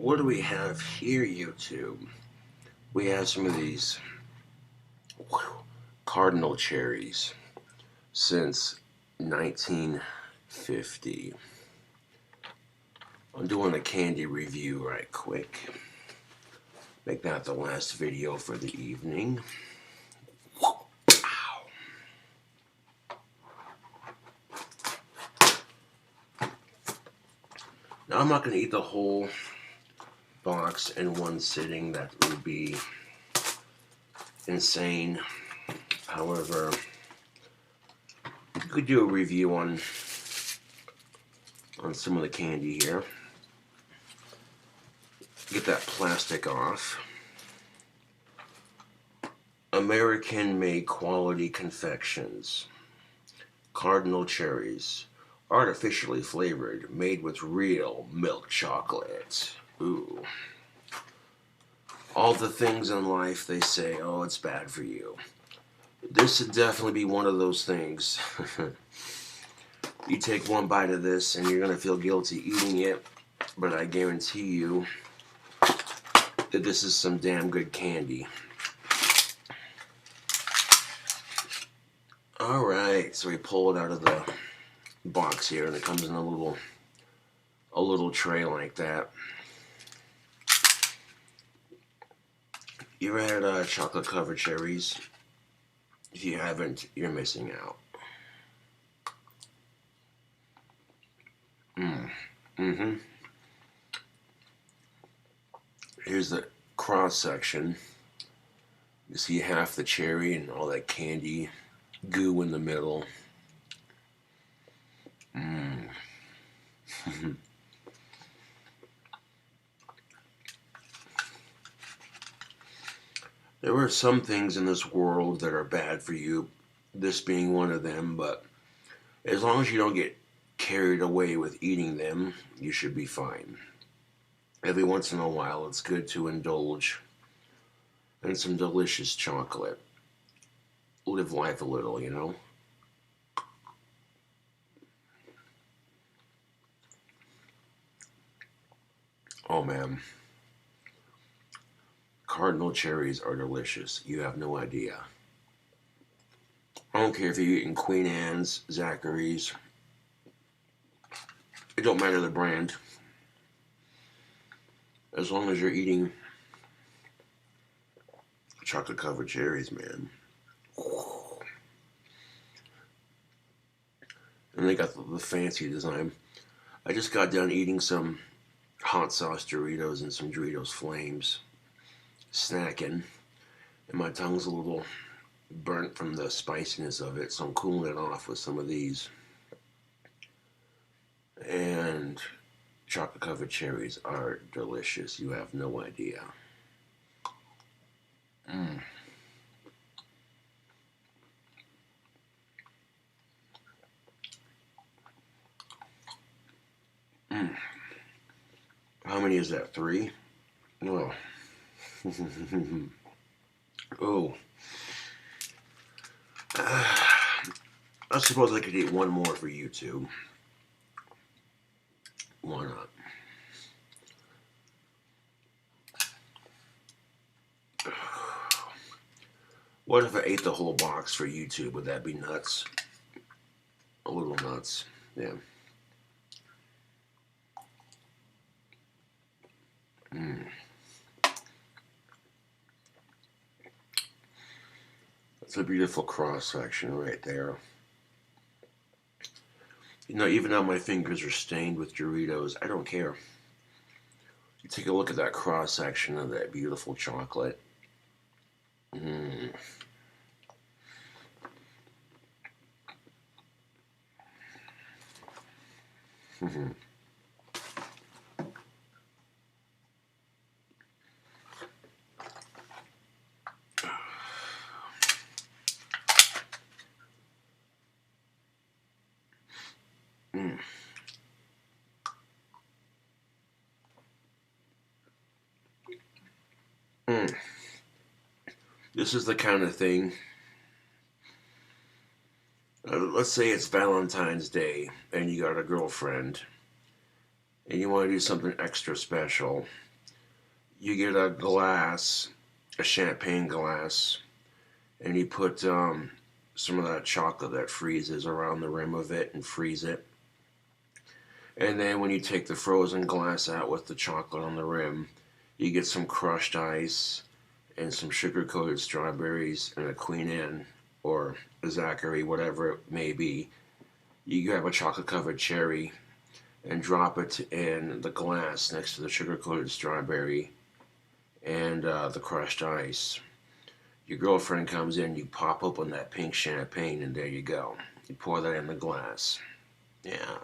What do we have here, YouTube? We have some of these cardinal cherries since 1950. I'm doing a candy review right quick. Make that the last video for the evening. Now, I'm not going to eat the whole box in one sitting. That would be insane. However, you could do a review on some of the candy here. Get that plastic off. American-made quality confections. Cardinal cherries. Artificially flavored, made with real milk chocolate. Ooh. All the things in life they say, oh, it's bad for you. This would definitely be one of those things. You take one bite of this and you're going to feel guilty eating it, but I guarantee you that this is some damn good candy. Alright, so we pull it out of the box here, and it comes in a little tray like that. You ever had chocolate covered cherries? If you haven't, you're missing out. Here's the cross section. You see half the cherry and all that candy goo in the middle. There are some things in this world that are bad for you, this being one of them, but as long as you don't get carried away with eating them, you should be fine. Every once in a while, it's good to indulge in some delicious chocolate. Live life a little, you know? Oh, man. Cardinal cherries are delicious. You have no idea. I don't care if you're eating Queen Anne's, Zachary's. It don't matter the brand. As long as you're eating chocolate covered cherries, man. And they got the fancy design. I just got done eating some hot sauce Doritos and some Doritos Flames. Snacking. And my tongue's a little burnt from the spiciness of it, so I'm cooling it off with some of these. And chocolate covered cherries are delicious. You have no idea. How many is that? 3? Oh. Oh. I suppose I could eat one more for YouTube. Why not? What if I ate the whole box for YouTube? Would that be nuts? A little nuts. Yeah. That's a beautiful cross section right there. You know, even though my fingers are stained with Doritos, I don't care. You take a look at that cross section of that beautiful chocolate. This is the kind of thing. Let's say it's Valentine's Day and you got a girlfriend and you want to do something extra special. you get a glass, a champagne glass, and you put some of that chocolate that freezes around the rim of it and freeze it. And then when you take the frozen glass out with the chocolate on the rim, you get some crushed ice and some sugar-coated strawberries and a Queen Anne or a Zachary, whatever it may be. You grab a chocolate-covered cherry and drop it in the glass next to the sugar-coated strawberry and the crushed ice. Your girlfriend comes in, you pop open that pink champagne, and there you go. You pour that in the glass. Yeah.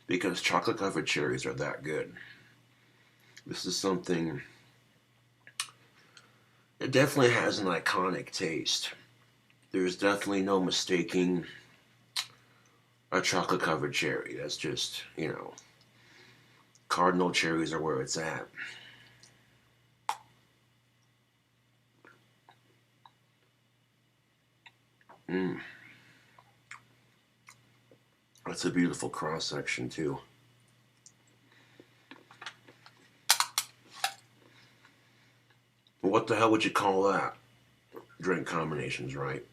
Because chocolate-covered cherries are that good. This is something... It definitely has an iconic taste. There's definitely no mistaking a chocolate-covered cherry. That's just, you know, cardinal cherries are where it's at. That's a beautiful cross-section, too. What the hell would you call that? Drink combinations, right?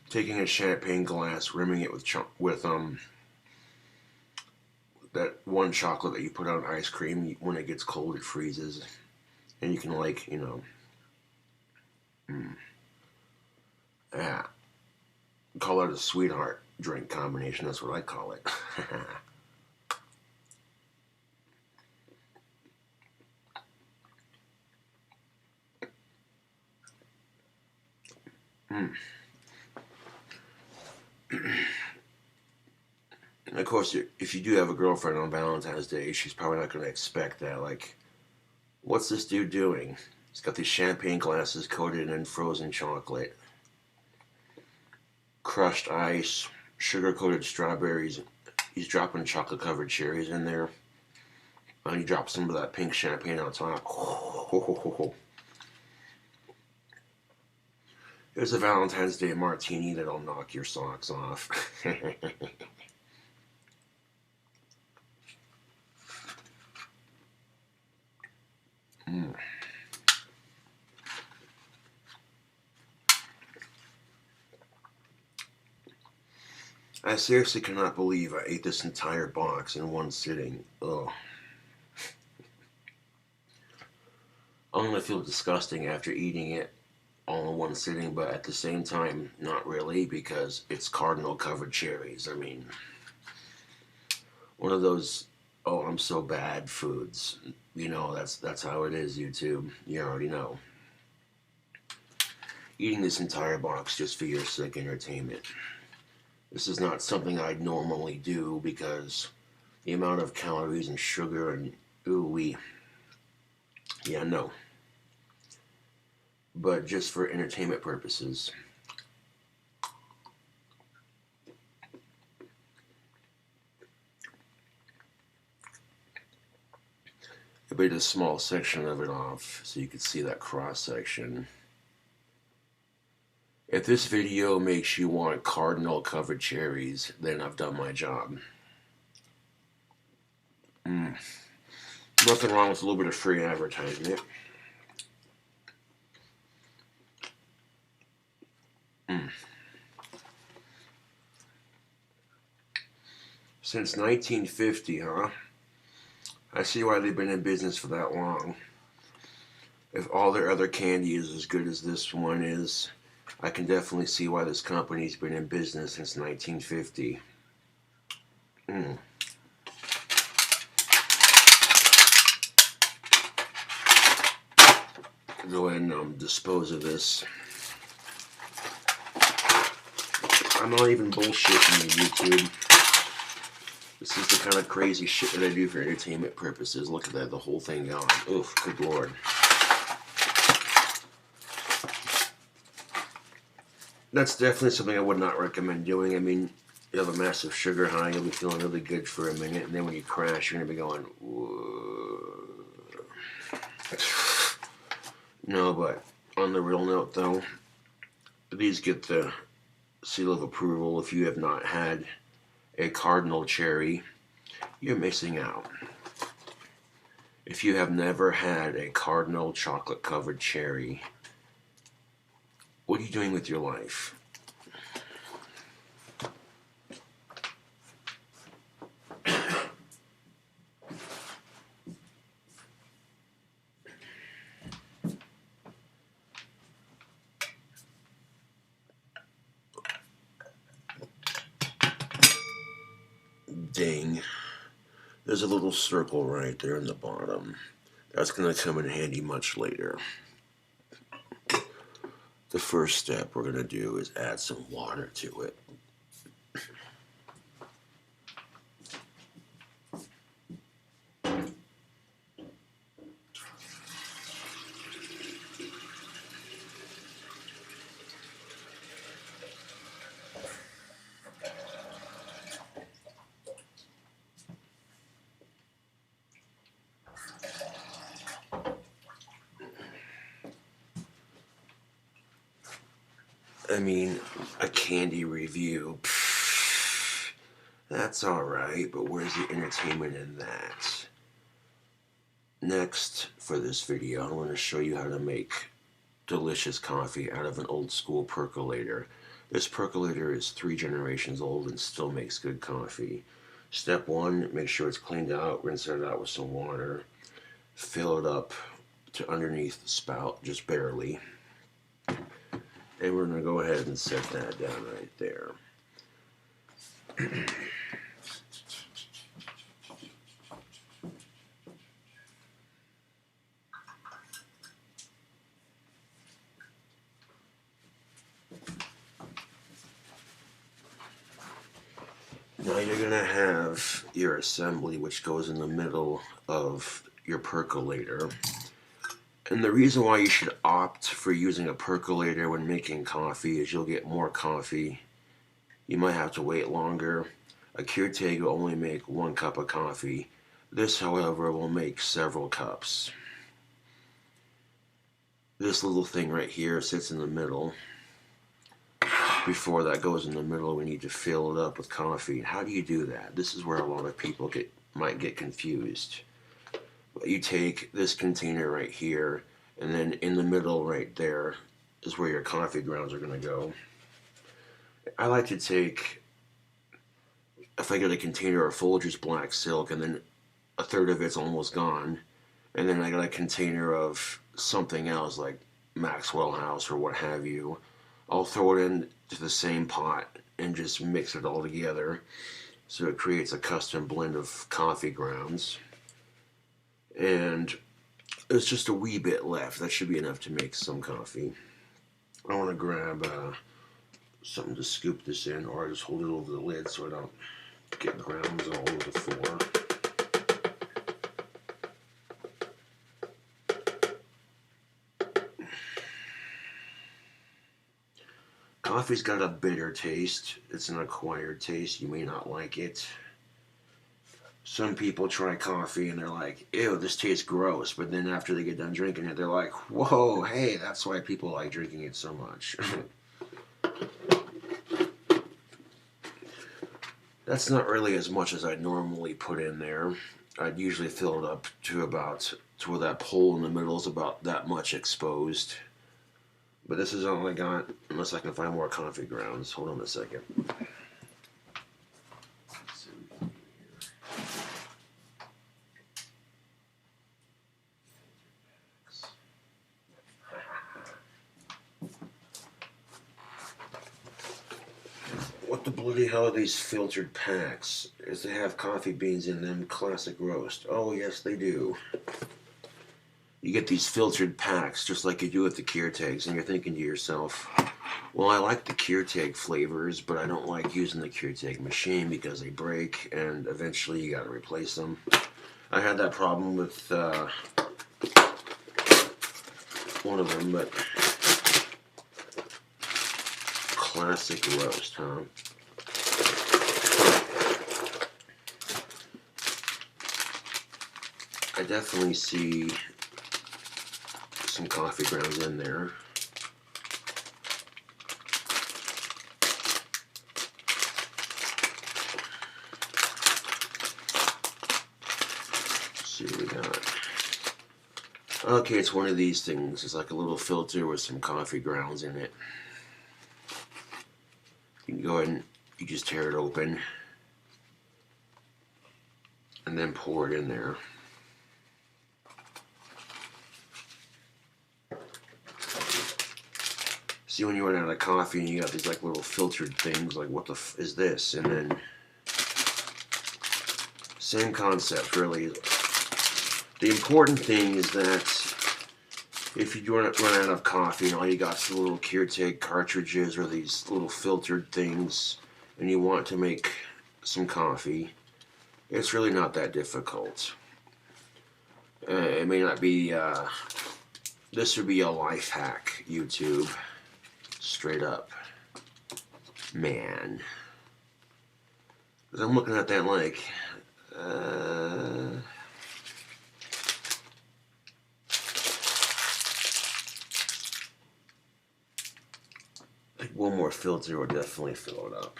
Taking a champagne glass, rimming it with that one chocolate that you put on ice cream. When it gets cold, it freezes, and you can, like, you know, yeah, call it a sweetheart drink combination. That's what I call it. Of course, if you do have a girlfriend on Valentine's Day, she's probably not going to expect that. Like, what's this dude doing? He's got these champagne glasses coated in frozen chocolate, crushed ice, sugar-coated strawberries. He's dropping chocolate-covered cherries in there. And he drops some of that pink champagne on top. There's a Valentine's Day martini that'll knock your socks off. I seriously cannot believe I ate this entire box in one sitting. Ugh. I'm going to feel disgusting after eating it all in one sitting, but at the same time, not really, because it's cardinal covered cherries. I mean, one of those, oh, I'm so bad foods. You know, that's how it is, YouTube. You already know. Eating this entire box just for your sick entertainment. This is not something I'd normally do because the amount of calories and sugar and ooh-wee. Yeah, no. But just for entertainment purposes. I bit a small section of it off so you could see that cross section. If this video makes you want cardinal covered cherries, then I've done my job. Nothing wrong with a little bit of free advertisement. Since 1950, huh? I see why they've been in business for that long. If all their other candy is as good as this one is, I can definitely see why this company's been in business since 1950. Go ahead and dispose of this. I'm not even bullshitting you, YouTube. This is the kind of crazy shit that I do for entertainment purposes. Look at that, the whole thing gone. Oof, good lord. That's definitely something I would not recommend doing. I mean, you have a massive sugar high, you'll be feeling really good for a minute, and then when you crash, you're going to be going, whoa. No, but On the real note though, these get the seal of approval. If you have not had a cardinal cherry, you're missing out. If you have never had a cardinal chocolate covered cherry, what are you doing with your life? Dang. There's a little circle right there in the bottom. That's going to come in handy much later. The first step we're going to do is add some water to it. I mean, a candy review, that's alright, but where's the entertainment in that? Next, for this video, I want to show you how to make delicious coffee out of an old school percolator. This percolator is 3 generations old and still makes good coffee. Step 1, make sure it's cleaned out, rinse it out with some water, fill it up to underneath the spout, just barely. And we're going to go ahead and set that down right there. Now you're going to have your assembly, which goes in the middle of your percolator. And the reason why you should opt for using a percolator when making coffee is you'll get more coffee. You might have to wait longer. A Keurig will only make 1 cup of coffee. This, however, will make several cups. This little thing right here sits in the middle. Before that goes in the middle, we need to fill it up with coffee. How do you do that? This is where a lot of people might get confused. You take this container right here, and then in the middle right there is where your coffee grounds are going to go. I like to take, if I get a container of Folgers black silk and then a third of it's almost gone, and then I got a container of something else like Maxwell House or what have you, I'll throw it into the same pot and just mix it all together so it creates a custom blend of coffee grounds. And there's just a wee bit left. That should be enough to make some coffee. I want to grab something to scoop this in, or I just hold it over the lid so I don't get grounds all over the floor. Coffee's got a bitter taste. It's an acquired taste. You may not like it. Some people try coffee and they're like, ew, this tastes gross. But then after they get done drinking it, they're like, whoa, hey, that's why people like drinking it so much. That's not really as much as I'd normally put in there. I'd usually fill it up to where that hole in the middle is about that much exposed. But this is all I got, unless I can find more coffee grounds. Hold on a second. What the bloody hell are these filtered packs? Is they have coffee beans in them, classic roast. Oh yes, they do. You get these filtered packs, just like you do with the Keurig, and you're thinking to yourself, well, I like the Keurig flavors, but I don't like using the Keurig machine because they break, and eventually you gotta replace them. I had that problem with one of them, but classic roast, huh? I definitely see some coffee grounds in there. Let's see what we got. Okay, it's one of these things. It's like a little filter with some coffee grounds in it. You can go ahead and you just tear it open and then pour it in there. See, when you run out of coffee and you got these like little filtered things, like what the f is this? And then same concept, really. The important thing is that if you run out of coffee and all you got is the little Keurig cartridges or these little filtered things, and you want to make some coffee, it's really not that difficult. It may not be. This would be a life hack, YouTube. Straight up, man. Because I'm looking at that like, like one more filter would definitely fill it up.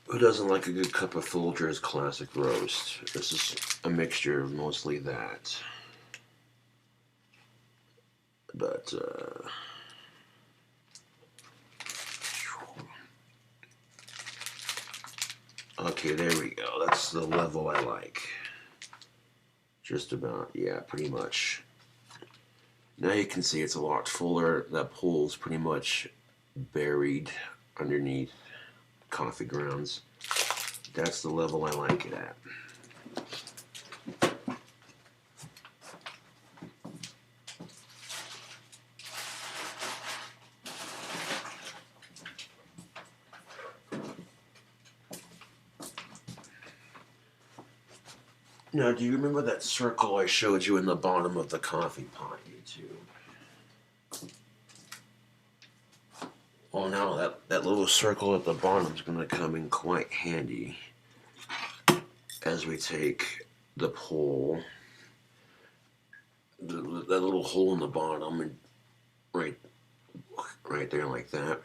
Who doesn't like a good cup of Folgers Classic Roast? This is a mixture of mostly that. But, okay, there we go. That's the level I like. Just about, yeah, pretty much. Now you can see it's a lot fuller. That pool's pretty much buried underneath coffee grounds. That's the level I like it at. Now, do you remember that circle I showed you in the bottom of the coffee pot, YouTube? Well, now that little circle at the bottom is going to come in quite handy as we take the pole, that little hole in the bottom, and right there like that.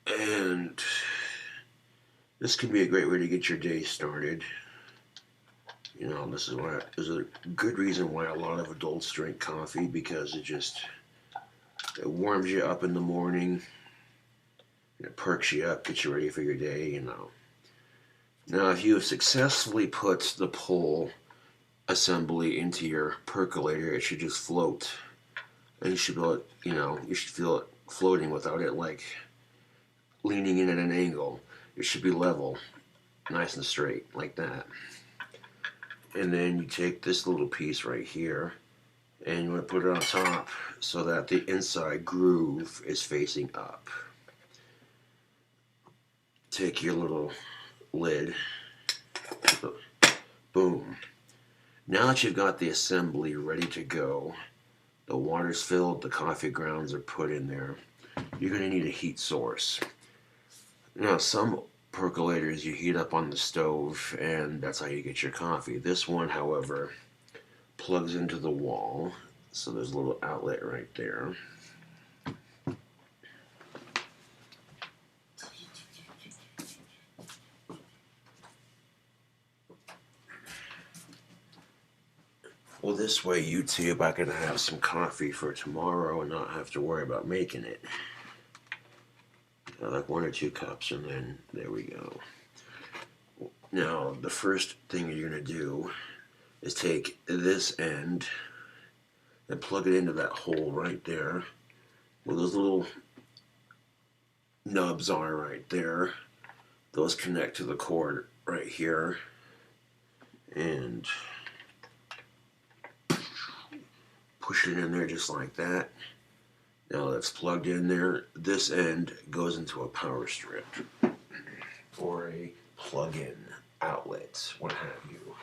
And this can be a great way to get your day started. You know, this is a good reason why a lot of adults drink coffee, because it warms you up in the morning, it perks you up, gets you ready for your day, you know. Now, if you have successfully put the pole assembly into your percolator, it should just float. And you should feel it, you know, you should feel it floating without it like leaning in at an angle. It should be level, nice and straight, like that. And then you take this little piece right here and you want to put it on top so that the inside groove is facing up. Take your little lid, boom. Now that you've got the assembly ready to go, the water's filled, the coffee grounds are put in there, you're going to need a heat source. Now, some percolators you heat up on the stove, and that's how you get your coffee. This one, however, plugs into the wall, so there's a little outlet right there. Well, this way, YouTube, I can have some coffee for tomorrow and not have to worry about making it. Like 1 or 2 cups, and then there we go. Now, the first thing you're going to do is take this end and plug it into that hole right there, where those little nubs are right there. Those connect to the cord right here, and push it in there just like that. Now that's plugged in there. This end goes into a power strip or a plug-in outlet, what have you.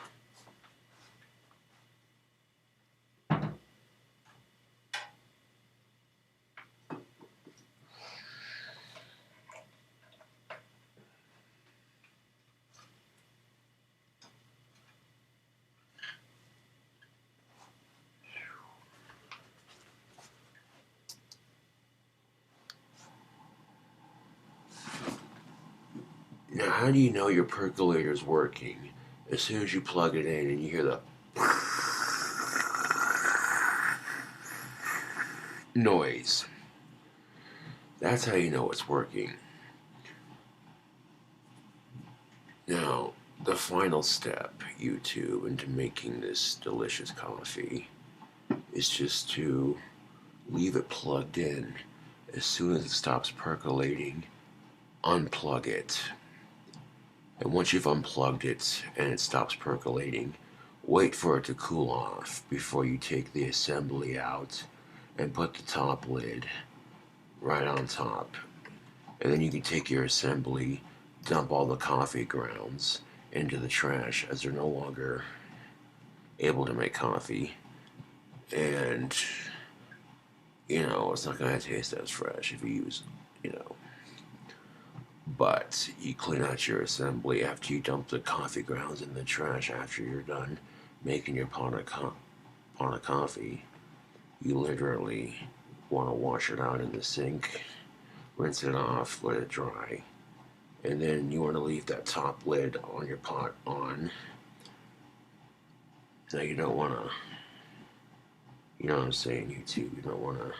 how do you know your percolator's working? As soon as you plug it in and you hear the noise. That's how you know it's working. Now, the final step, YouTube, into making this delicious coffee is just to leave it plugged in. As soon as it stops percolating, unplug it. And once you've unplugged it and it stops percolating, wait for it to cool off before you take the assembly out and put the top lid right on top. And then you can take your assembly, dump all the coffee grounds into the trash as they're no longer able to make coffee. And, it's not going to taste as fresh if you use, But you clean out your assembly after you dump the coffee grounds in the trash after you're done making your pot of coffee. You literally want to wash it out in the sink, rinse it off, let it dry, and then you want to leave that top lid on your pot on. Now you don't want to, you know what I'm saying, YouTube, you don't want to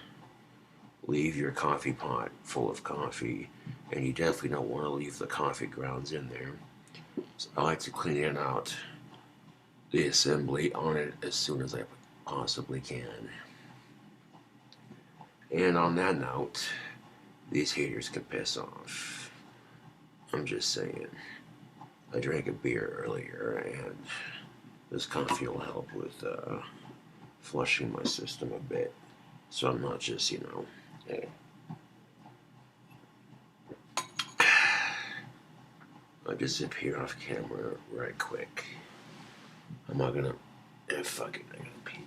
leave your coffee pot full of coffee, and you definitely don't want to leave the coffee grounds in there. So I like to clean out the assembly on it as soon as I possibly can. And on that note, these haters can piss off. I'm just saying. I drank a beer earlier, and this coffee will help with flushing my system a bit. So I'm not just, I'll just zip here off camera right quick. I'm not gonna. Fuck it, I gotta pee.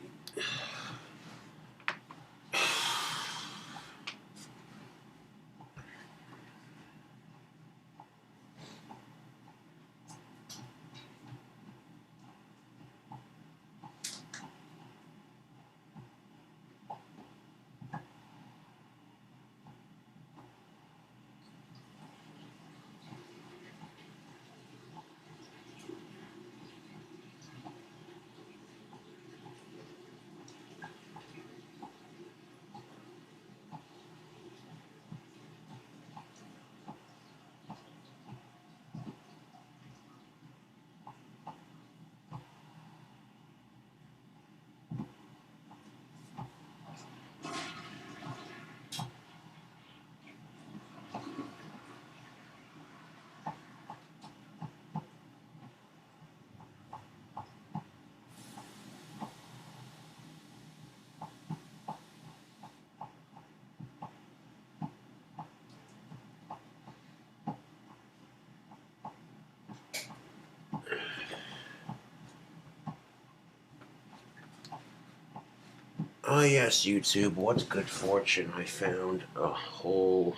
Oh yes, YouTube, what's good fortune, I found a whole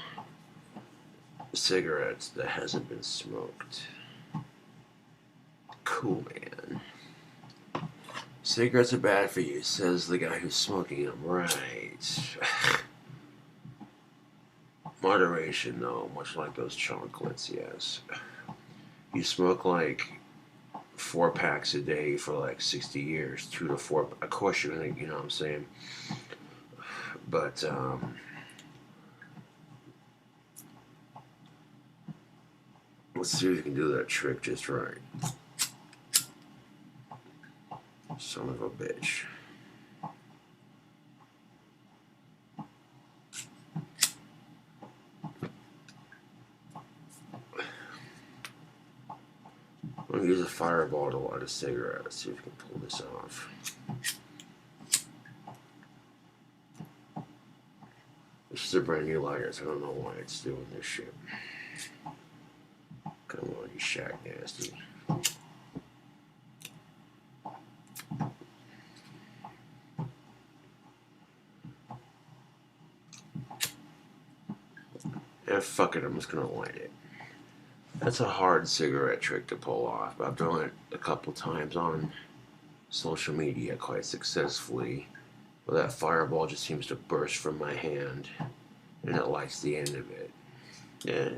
cigarette that hasn't been smoked. Cool, man. Cigarettes are bad for you, says the guy who's smoking them. Right. Moderation, though, much like those chocolates, yes. You smoke like 4 packs a day for like 60 years, 2 to 4. Of course, you're gonna, you know what I'm saying? But, let's see if you can do that trick just right. Son of a bitch. I'm gonna use a fireball to light a cigarette. Let's see if we can pull this off. This is a brand new lighter, so I don't know why it's doing this shit. Come on, you Shaq Nasty. Yeah, fuck it, I'm just gonna light it. That's a hard cigarette trick to pull off, but I've done it a couple times on social media quite successfully. But that fireball just seems to burst from my hand, and it lights the end of it. Yeah.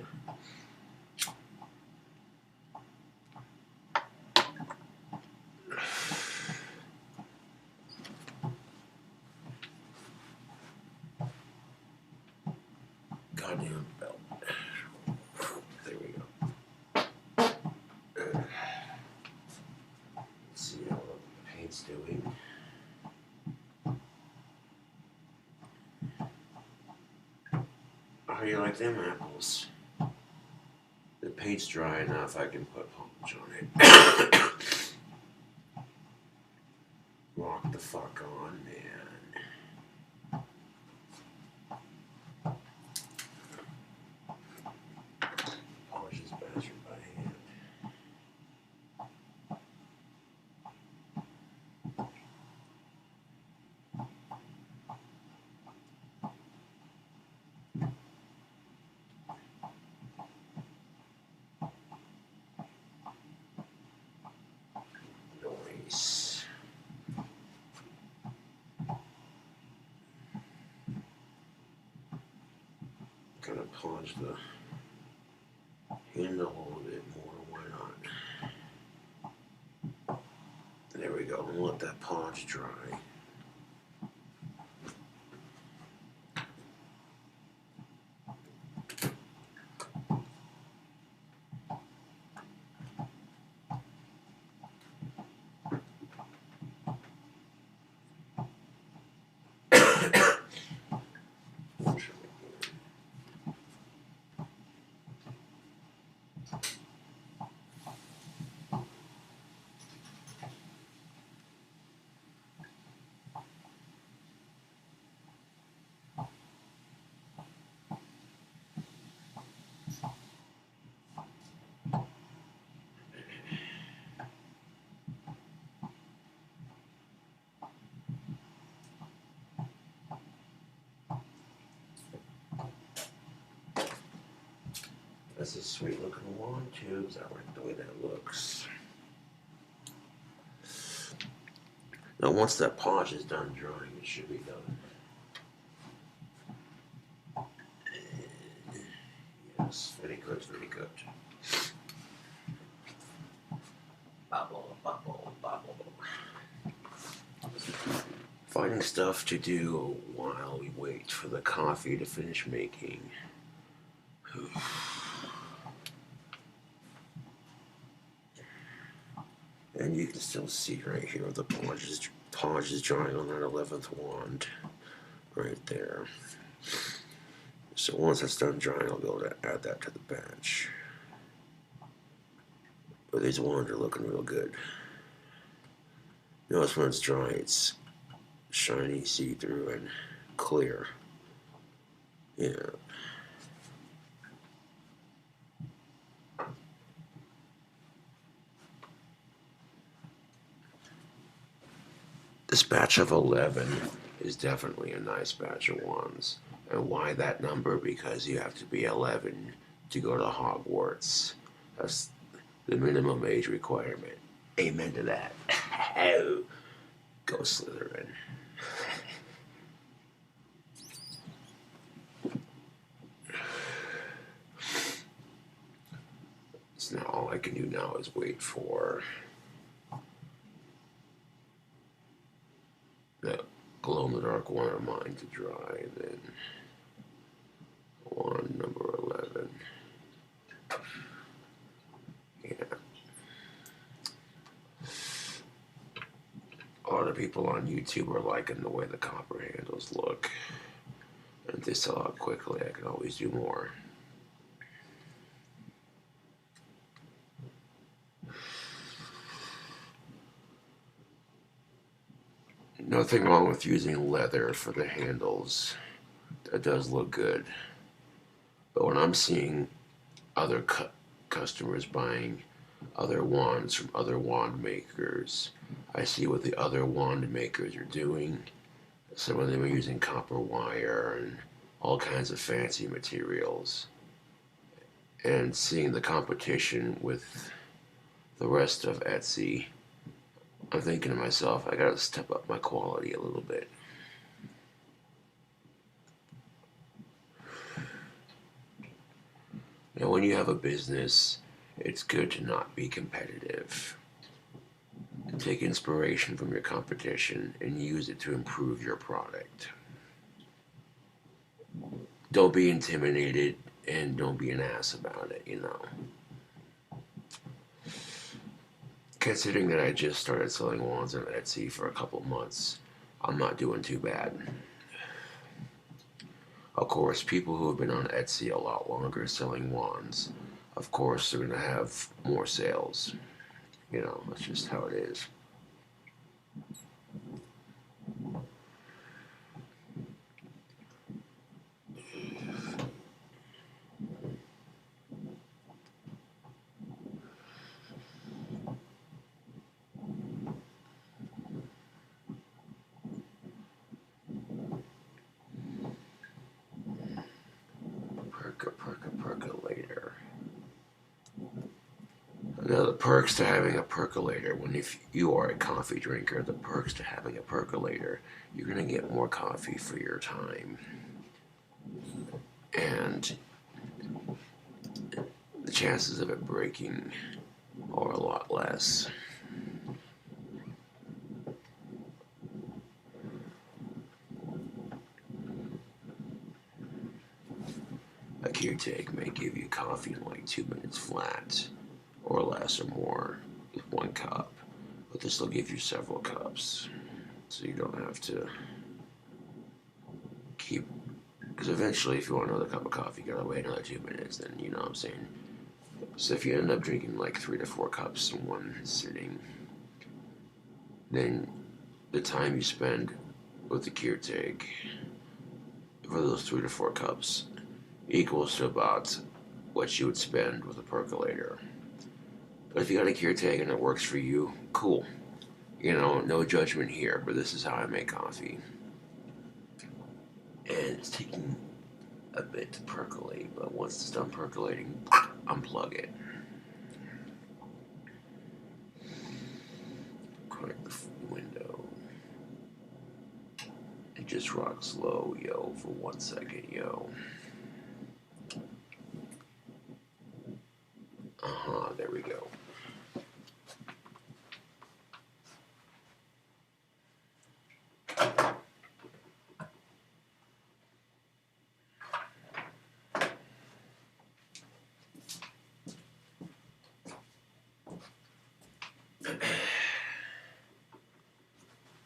goddamn belt. There we go. Let's see how the paint's doing. How do you like them apples? The paint's dry enough, I can put polish on it. Rock the fuck on, man. Polish this bastard by hand. Nice. Kind of polish the handle a little bit more, why not? There we go, and let that polish dry. That's a sweet looking wand tubes. I like the way that looks. Now once that polish is done drying, it should be done. Yes, very good, very good. Bubble, bubble, bubble. Finding stuff to do while we wait for the coffee to finish making. And you can still see right here the polish is drying on that 11th wand right there. So once that's done drying, I'll be able to add that to the batch. But these wands are looking real good. Notice when it's dry, it's shiny, see-through, and clear. Yeah. This batch of 11 is definitely a nice batch of wands. And why that number? Because you have to be 11 to go to Hogwarts. That's the minimum age requirement. Amen to that. Go Slytherin. So now all I can do now is wait for the glow-in-the-dark one of mine to dry, and then wand number 11. Yeah. A lot of people on YouTube are liking the way the copper handles look. And if they sell out quickly, I can always do more. Nothing wrong with using leather for the handles. That does look good. But when I'm seeing other customers buying other wands from other wand makers, I see what the other wand makers are doing. Some of them are using copper wire and all kinds of fancy materials. And seeing the competition with the rest of Etsy, I'm thinking to myself, I gotta step up my quality a little bit. Now, when you have a business, it's good to not be competitive. Take inspiration from your competition and use it to improve your product. don't be intimidated and don't be an ass about it, you know. Considering that I just started selling wands on Etsy for a couple months, I'm not doing too bad. Of course, people who have been on Etsy a lot longer selling wands, of course, they're going to have more sales. You know, that's just how it is. Percolator. Now, the perks to having a percolator, when if you are a coffee drinker, the perks to having a percolator, you're going to get more coffee for your time. And the chances of it breaking are a lot less. A Keurig may give you coffee in like 2 minutes flat, or less or more, with 1 cup. But this will give you several cups, so you don't have to keep. Because eventually, if you want another cup of coffee, you gotta wait another 2 minutes. Then you know what I'm saying. So if you end up drinking like 3 to 4 cups in one sitting, then the time you spend with the Keurig for those 3 to 4 cups equals to about what you would spend with a percolator. But if you got a Keurig and it works for you, cool. You know, no judgment here, but this is how I make coffee. And it's taking a bit to percolate, but once it's done percolating, unplug it. Crank the window. And just rock slow, yo, for 1 second, yo. There we go.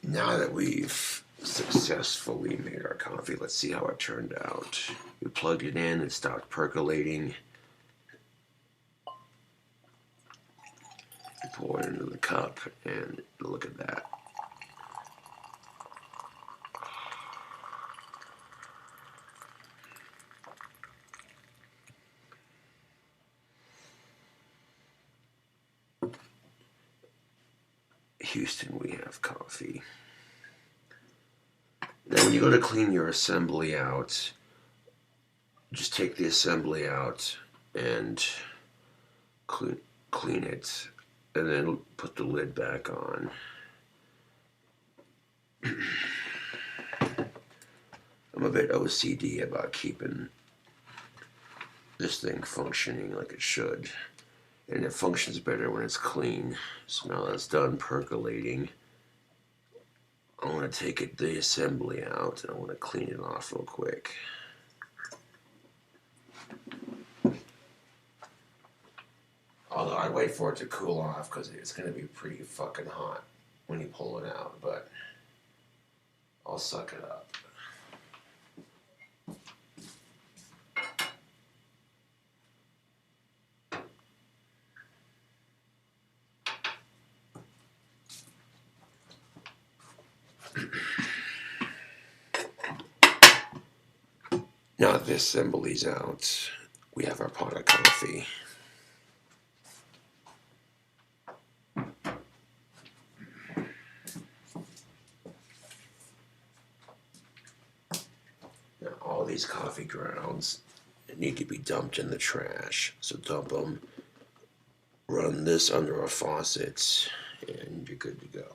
Now that we've successfully made our coffee, let's see how it turned out. We plugged it in, it stopped percolating. We pour it into the cup, and look at that. Houston, we have coffee. Now when you go to clean your assembly out, just take the assembly out and clean it, and then put the lid back on. I'm a bit OCD about keeping this thing functioning like it should. And it functions better when it's clean. So now that's done percolating, I want to take the assembly out, and I want to clean it off real quick. Although I'd wait for it to cool off because it's going to be pretty fucking hot when you pull it out, but I'll suck it up. Now that the assembly's out, we have our pot of coffee. Now all these coffee grounds need to be dumped in the trash, so dump them, run this under a faucet, and you're good to go.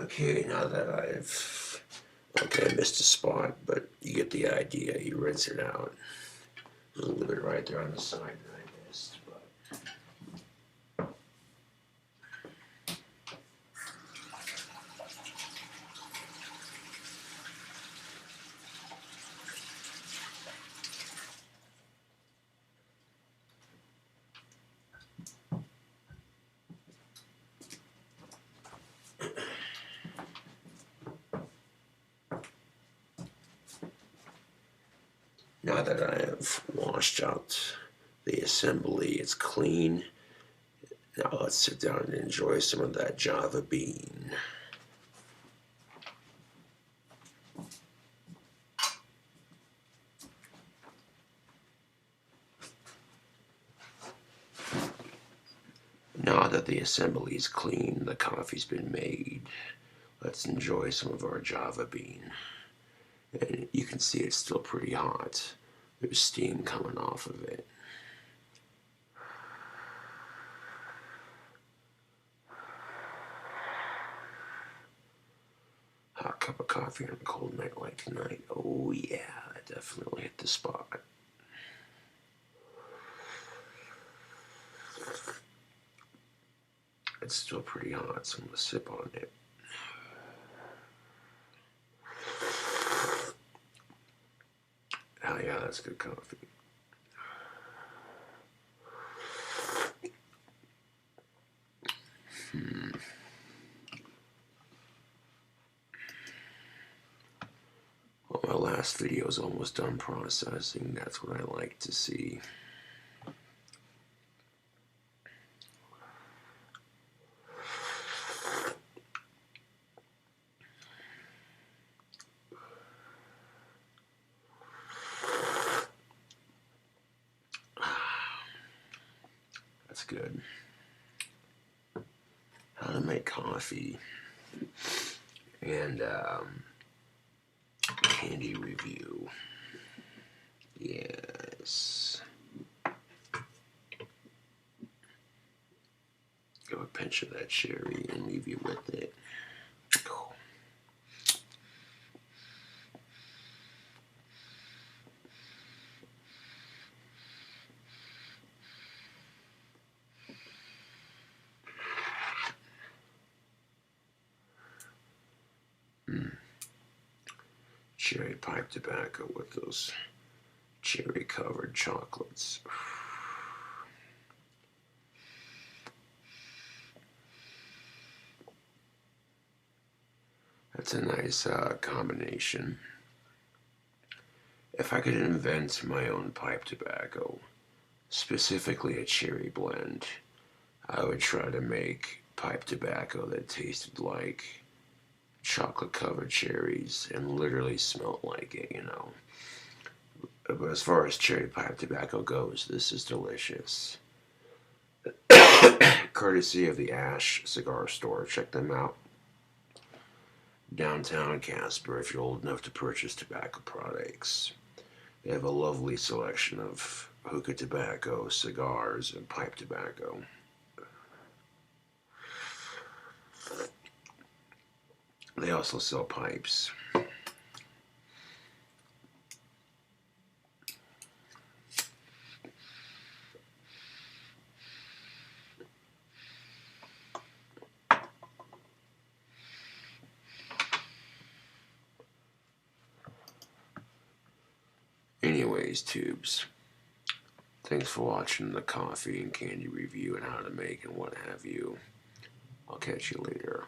Okay, now that okay, I missed a spot, but you get the idea. You rinse it out. There's a little bit right there on the side that I missed, but now that I have washed out the assembly, it's clean. Now let's sit down and enjoy some of that Java bean. Now that the assembly is clean, the coffee's been made, let's enjoy some of our Java bean. And you can see it's still pretty hot. There's steam coming off of it. Hot cup of coffee on a cold night like tonight. Oh yeah, that definitely hit the spot. It's still pretty hot, so I'm going to sip on it. Oh yeah, that's good coffee. Well, my last video is almost done processing. That's what I like to see. That's good. How to make coffee and candy review. Yes. Go a pinch of that cherry and leave you with it. Cherry pipe tobacco with those cherry covered chocolates. That's a nice combination. If I could invent my own pipe tobacco, specifically a cherry blend, I would try to make pipe tobacco that tasted like chocolate covered cherries and literally smelled like it, you know. But as far as cherry pipe tobacco goes, this is delicious. Courtesy of the Ash Cigar Store. Check them out. Downtown Casper, if you're old enough to purchase tobacco products. They have a lovely selection of hookah tobacco, cigars, and pipe tobacco. They also sell pipes. Anyways, tubes, thanks for watching the coffee and candy review and how to make and what have you. I'll catch you later.